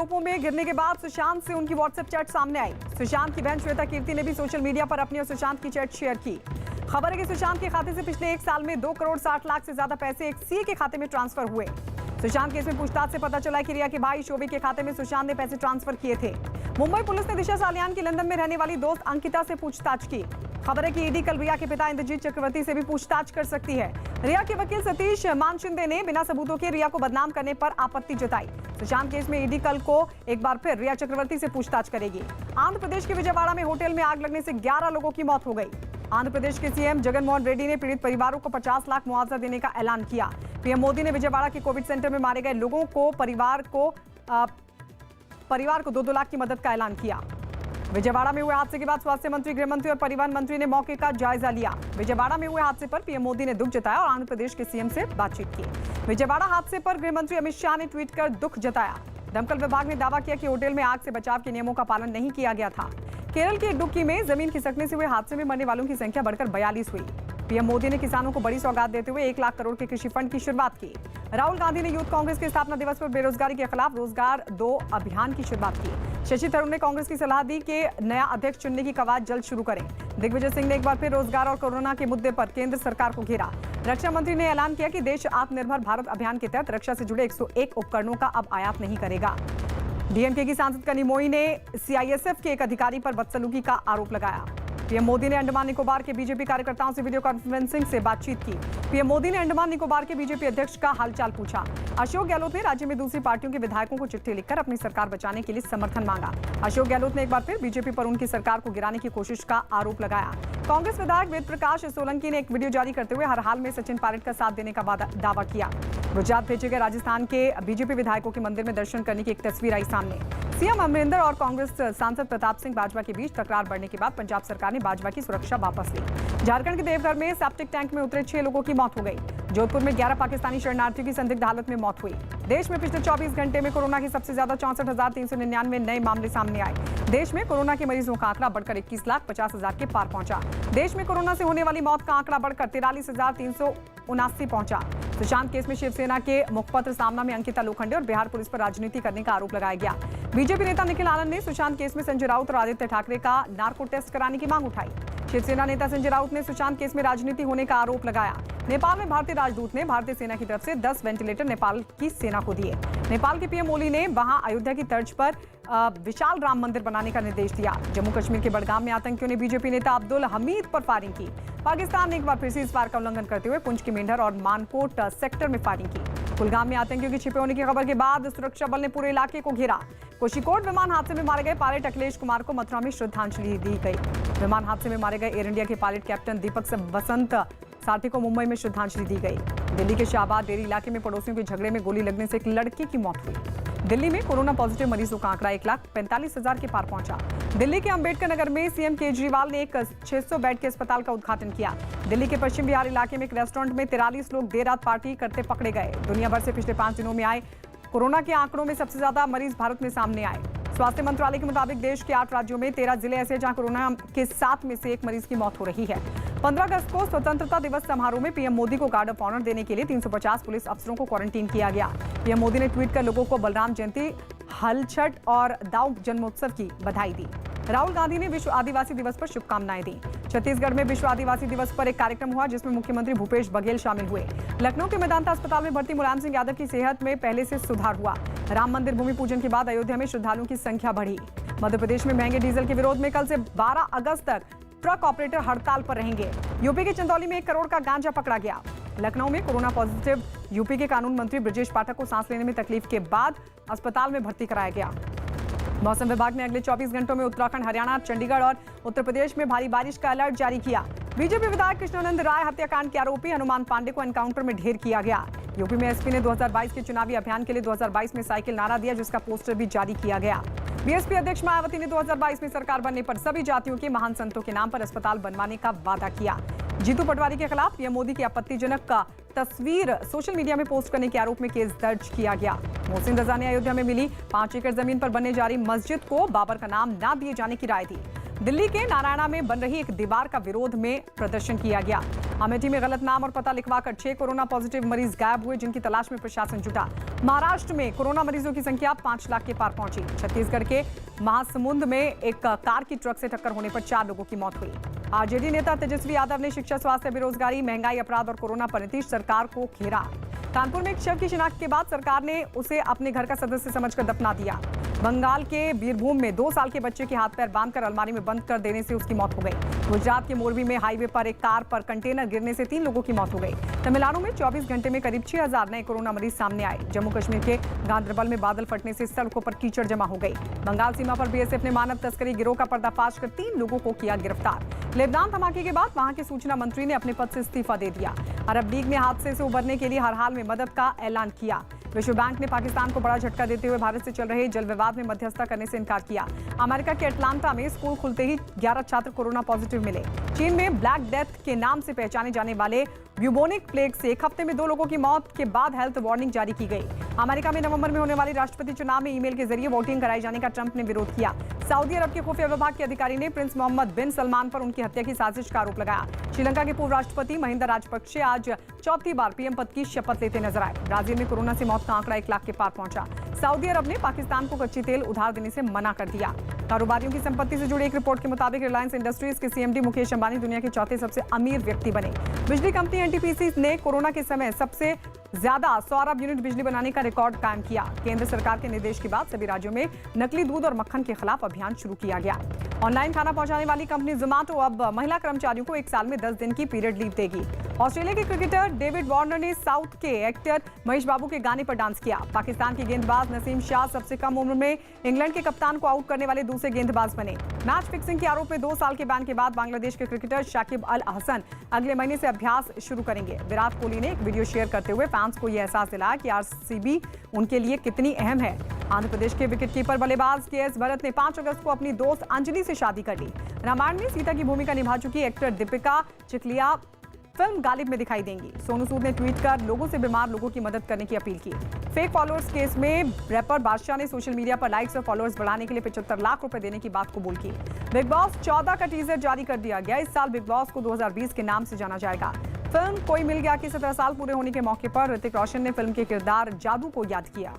आरोपों में घिरने के बाद सुशांत से उनकी व्हाट्सएप चैट सामने आई। सुशांत की बहन श्वेता कीर्ति ने भी सोशल मीडिया पर अपनी और सुशांत की चैट शेयर की। खबर है कि सुशांत के खाते से पिछले 1 साल में 2 करोड़ 60 लाख से ज्यादा पैसे एक सीए के खाते में ट्रांसफर हुए। सुशांत केस में पूछताछ से पता चला कि रिया के भाई शोभिक के खाते में सुशांत ने पैसे ट्रांसफर किए थे। मुंबई पुलिस ने दिशा सालियान की लंदन में रहने वाली दोस्त अंकिता से पूछताछ की। खबर है कि ईडी कल रिया के पिता इंद्रजीत चक्रवर्ती से भी पूछताछ कर सकती है। रिया के वकील सतीश मानशिंदे ने बिना सबूतों के रिया को बदनाम करने पर आपत्ति जताई। सुशांत केस में ईडी कल को एक बार फिर रिया चक्रवर्ती से पूछताछ करेगी। आंध्र प्रदेश के विजयवाड़ा में होटल में आग लगने से 11 लोगों की मौत हो गई। आंध्र प्रदेश के सीएम जगनमोहन रेड्डी ने पीड़ित परिवारों को 50 लाख मुआवजा देने का ऐलान किया। पीएम मोदी ने विजयवाड़ा के कोविड सेंटर में मारे गए लोगों को परिवार को 2-2 लाख की मदद का ऐलान किया। विजयवाड़ा में हुए हादसे के बाद स्वास्थ्य मंत्री, गृह मंत्री और परिवहन मंत्री ने मौके का जायजा लिया। विजयवाड़ा में हुए हादसे पर पीएम मोदी ने दुख जताया और आंध्र प्रदेश के सीएम से बातचीत की। विजयवाड़ा हादसे पर गृह मंत्री अमित शाह ने ट्वीट कर दुख जताया। दमकल विभाग ने दावा किया कि होटल में आग से बचाव के नियमों का पालन नहीं किया गया था। केरल के इडुक्की में जमीन खिसकने से हुए हादसे में मरने वालों की संख्या बढ़कर 42 हुई। पीएम मोदी ने किसानों को बड़ी सौगात देते हुए 1 लाख करोड़ के कृषि फंड की शुरुआत की। राहुल गांधी ने यूथ कांग्रेस के स्थापना दिवस पर बेरोजगारी के खिलाफ रोजगार 2 अभियान की शुरुआत की। शशि थरूर ने कांग्रेस की सलाह दी कि नया अध्यक्ष चुनने की कवायद जल्द शुरू करें। दिग्विजय सिंह ने एक बार फिर रोजगार और कोरोना के मुद्दे पर केंद्र सरकार को घेरा। रक्षा मंत्री ने ऐलान किया कि देश आत्मनिर्भर भारत अभियान के तहत रक्षा से जुड़े 101 उपकरणों का अब आयात नहीं करेगा। डीएमके की सांसद कनिमोई ने सीआईएसएफ के एक अधिकारी पर बदसलूकी का आरोप लगाया। पीएम मोदी ने अंडमान निकोबार के बीजेपी कार्यकर्ताओं से वीडियो कॉन्फ्रेंसिंग से बातचीत की। पीएम मोदी ने अंडमान निकोबार के बीजेपी अध्यक्ष का हालचाल पूछा। अशोक गहलोत ने राज्य में दूसरी पार्टियों के विधायकों को चिट्ठी लिखकर अपनी सरकार बचाने के लिए समर्थन मांगा। अशोक गहलोत ने एक बार फिर बीजेपी पर उनकी सरकार को गिराने की कोशिश का आरोप लगाया। कांग्रेस विधायक वेद प्रकाश सोलंकी ने एक वीडियो जारी करते हुए हर हाल में सचिन पायलट का साथ देने का दावा किया। गुजरात भेजे गए राजस्थान के बीजेपी विधायकों के मंदिर में दर्शन करने की एक तस्वीर आई सामने। सीएम अमरिंदर और कांग्रेस सांसद प्रताप सिंह बाजवा के बीच तकरार बढ़ने के बाद पंजाब सरकार ने बाजवा की सुरक्षा वापस ली। झारखंड के देवघर में सेप्टिक टैंक में उतरे 6 लोगों की मौत हो गई। जोधपुर में 11 पाकिस्तानी शरणार्थियों की संदिग्ध हालत में मौत हुई। देश में पिछले 24 घंटे में कोरोना के सबसे ज्यादा 64,399 नए मामले सामने आए। देश में कोरोना के मरीजों का आंकड़ा बढ़कर 21,50,000 के पार पहुंचा। देश में कोरोना से होने वाली मौत का आंकड़ा बढ़कर 43,379 पहुंचा। सुशांत केस में शिवसेना के मुखपत्र सामना में अंकिता लोखंडे और बिहार पुलिस पर राजनीति करने का आरोप लगाया गया। बीजेपी नेता निखिल आनंद ने सुशांत केस में संजय राउत और आदित्य ठाकरे का नार्को टेस्ट कराने की मांग उठाई। शिवसेना नेता संजय राउत ने सुशांत केस में राजनीति होने का आरोप लगाया। नेपाल में भारतीय राजदूत ने भारतीय सेना की तरफ से 10 वेंटिलेटर नेपाल की सेना को दिए। नेपाल के पीएम ओली ने वहां अयोध्या की तर्ज पर विशाल राम मंदिर बनाने का निर्देश दिया। जम्मू कश्मीर के बडगाम में आतंकियों ने बीजेपी नेता अब्दुल हमीद पर फायरिंग की। पाकिस्तान ने एक बार फिर से इस बार का उल्लंघन करते हुए पुंछ के मेंढर और मानकोट सेक्टर में फायरिंग की। कुलगाम में आतंकियों के छिपे होने की खबर के बाद सुरक्षा बल ने पूरे इलाके को घेरा। कोषिकोड विमान हादसे में मारे गए पायलट अखिलेश कुमार को मथुरा में श्रद्धांजलि दी गई। विमान हादसे में मारे गए एयर इंडिया के पायलट कैप्टन दीपक वसंत सारथी को मुंबई में श्रद्धांजलि दी गई। दिल्ली के शाहबाद डेरी इलाके में पड़ोसियों के झगड़े में गोली लगने से एक लड़के की मौत हुई। दिल्ली में कोरोना पॉजिटिव मरीजों का आंकड़ा 1,45,000 के पार पहुंचा। दिल्ली के अंबेडकर नगर में सीएम केजरीवाल ने एक 600 बेड के अस्पताल का उद्घाटन किया। दिल्ली के पश्चिम बिहार इलाके में एक रेस्टोरेंट में 43 लोग देर रात पार्टी करते पकड़े गए। दुनिया भर से पिछले 5 दिनों में आए कोरोना के आंकड़ों में सबसे ज्यादा मरीज भारत में सामने आए। स्वास्थ्य मंत्रालय के मुताबिक देश के 8 राज्यों में 13 जिले ऐसे जहां कोरोना के 7 में से 1 मरीज की मौत हो रही है। 15 अगस्त को स्वतंत्रता दिवस समारोह में पीएम मोदी को गार्ड ऑफ ऑनर देने के लिए 350 पुलिस अफसरों को क्वारंटीन किया गया। पीएम मोदी ने ट्वीट कर लोगों को बलराम जयंती, हल छठ और दाऊ जन्मोत्सव की बधाई दी। राहुल गांधी ने विश्व आदिवासी दिवस पर शुभकामनाएं दी। छत्तीसगढ़ में विश्व आदिवासी दिवस पर एक कार्यक्रम हुआ जिसमें मुख्यमंत्री भूपेश बघेल शामिल हुए। लखनऊ के मेदांता अस्पताल में भर्ती मुलायम सिंह यादव की सेहत में पहले से सुधार हुआ। राम मंदिर भूमि पूजन के बाद अयोध्या में श्रद्धालुओं की संख्या बढ़ी। मध्य प्रदेश में महंगे डीजल के विरोध में कल से 12 अगस्त तक ट्रक ऑपरेटर हड़ताल पर रहेंगे। यूपी के चंदौली में 1 करोड़ का गांजा पकड़ा गया। लखनऊ में कोरोना पॉजिटिव यूपी के कानून मंत्री ब्रजेश पाठक को सांस लेने में तकलीफ के बाद अस्पताल में भर्ती कराया गया। मौसम विभाग ने अगले 24 घंटों में उत्तराखंड, हरियाणा, चंडीगढ़ और उत्तर प्रदेश में भारी बारिश का अलर्ट जारी किया। बीजेपी विधायक कृष्णानंद राय हत्याकांड के आरोपी हनुमान पांडे को एनकाउंटर में ढेर किया गया। यूपी में एसपी ने 2022 के चुनावी अभियान के लिए 2022 में साइकिल नारा दिया, जिसका पोस्टर भी जारी किया गया। बीएसपी अध्यक्ष मायावती ने 2022 में सरकार बनने पर सभी जातियों के महान संतों के नाम पर अस्पताल बनवाने का वादा किया। जीतू पटवारी के खिलाफ पीएम मोदी की आपत्तिजनक का तस्वीर सोशल मीडिया में पोस्ट करने के आरोप में केस दर्ज किया गया। मोहसिन रजा ने अयोध्या में मिली 5 एकड़ जमीन पर बनने जा रही मस्जिद को बाबर का नाम न दिए जाने की राय दी। दिल्ली के नारायणा में बन रही एक दीवार का विरोध में प्रदर्शन किया गया। अमेठी में गलत नाम और पता लिखवाकर 6 कोरोना पॉजिटिव मरीज गायब हुए, जिनकी तलाश में प्रशासन जुटा। महाराष्ट्र में कोरोना मरीजों की संख्या 5 लाख के पार पहुंची। छत्तीसगढ़ के महासमुंद में एक कार की ट्रक से टक्कर होने पर 4 लोगों की मौत हुई। आरजेडी नेता तेजस्वी यादव ने शिक्षा, स्वास्थ्य, बेरोजगारी, महंगाई, अपराध और कोरोना पर नीतीश सरकार को घेरा। कानपुर में एक शव की शिनाख्त के बाद सरकार ने उसे अपने घर का सदस्य समझकर दफना दिया। बंगाल के बीरभूम में 2 साल के बच्चे के हाथ पैर बांधकर अलमारी में बंद कर देने से उसकी मौत हो गई। गुजरात के मोरबी में हाईवे पर एक कार पर कंटेनर गिरने से 3 लोगों की मौत हो गई। तमिलनाडु में 24 घंटे में करीब 6000 नए कोरोना मरीज सामने आए। जम्मू कश्मीर के गांदरबल में बादल फटने से सड़कों पर कीचड़ जमा हो गई। बंगाल सीमा पर बीएसएफ ने मानव तस्करी गिरोह का पर्दाफाश कर 3 लोगों को किया गिरफ्तार। लेबनान धमाके के बाद वहां के सूचना मंत्री ने अपने पद से इस्तीफा दे दिया। अरब लीग ने हादसे से उबरने के लिए हर हाल में मदद का ऐलान किया। विश्व बैंक ने पाकिस्तान को बड़ा झटका देते हुए भारत से चल रहे जल विवाद में मध्यस्थता करने से इनकार किया। अमेरिका के अटलांटा में स्कूल खुलते ही 11 छात्र कोरोना पॉजिटिव मिले। चीन में ब्लैक डेथ के नाम से पहचाने जाने वाले ब्यूबोनिक प्लेग से एक हफ्ते में 2 लोगों की मौत के बाद हेल्थ वार्निंग जारी की गई। अमेरिका में नवंबर में होने वाली राष्ट्रपति चुनाव में ईमेल के जरिए वोटिंग कराए जाने का ट्रंप ने विरोध किया। सऊदी अरब के खुफिया विभाग के अधिकारी ने प्रिंस मोहम्मद बिन सलमान पर उनकी हत्या की साजिश का आरोप लगाया। श्रीलंका के पूर्व राष्ट्रपति महिंदा राजपक्षे आज चौथी बार पीएम पद की शपथ लेते नजर आए। ब्राजील में कोरोना से मौत का आंकड़ा 1 लाख के पार पहुंचा। सऊदी अरब ने पाकिस्तान को कच्ची तेल उधार देने से मना कर दिया। कारोबारियों की संपत्ति से जुड़ी एक रिपोर्ट के मुताबिक रिलायंस इंडस्ट्रीज के सीएमडी मुकेश अंबानी दुनिया के चौथे सबसे अमीर व्यक्ति बने। बिजली कंपनी एनटीपीसी ने कोरोना के समय सबसे ज्यादा 100 अरब यूनिट बिजली बनाने का रिकॉर्ड कायम किया। केंद्र सरकार के निर्देश के बाद सभी राज्यों में नकली दूध और मक्खन के खिलाफ अभियान शुरू किया गया। ऑनलाइन खाना पहुंचाने वाली कंपनी जोमैटो अब महिला कर्मचारियों को 1 साल में 10 दिन की पीरियड लीव देगी। ऑस्ट्रेलिया के क्रिकेटर डेविड वार्नर ने साउथ के एक्टर महेश बाबू के गाने पर डांस किया। पाकिस्तान के गेंदबाज नसीम शाह सबसे कम उम्र में इंग्लैंड के कप्तान को आउट करने वाले दूसरे गेंदबाज बने। मैच फिक्सिंग के आरोप में 2 साल के बैन के बाद बांग्लादेश के क्रिकेटर शाकिब अल हसन अगले महीने से अभ्यास शुरू करेंगे। विराट कोहली ने एक वीडियो शेयर करते हुए फैंस को यह एहसास दिलाया कि आरसीबी उनके लिए कितनी अहम है। आंध्र प्रदेश के विकेटकीपर बल्लेबाज केएस भरत ने 5 अगस्त को अपनी दोस्त अंजलि से शादी कर ली। रामायण में सीता की भूमिका निभा चुकी एक्टर दीपिका चिखलिया फिल्म गालिब में दिखाई देंगी। सोनू सूद ने ट्वीट कर लोगों से बीमार लोगों की मदद करने की अपील की। फेक फॉलोअर्स केस में रैपर बादशाह ने सोशल मीडिया पर लाइक्स और फॉलोअर्स बढ़ाने के लिए 75 लाख रुपए देने की बात कबूल की। बिग बॉस 14 का टीजर जारी कर दिया गया। इस साल बिग बॉस को 2020 के नाम से जाना जाएगा। फिल्म कोई मिल गया के 17 साल पूरे होने के मौके पर ऋतिक रोशन ने फिल्म के किरदार जादू को याद किया।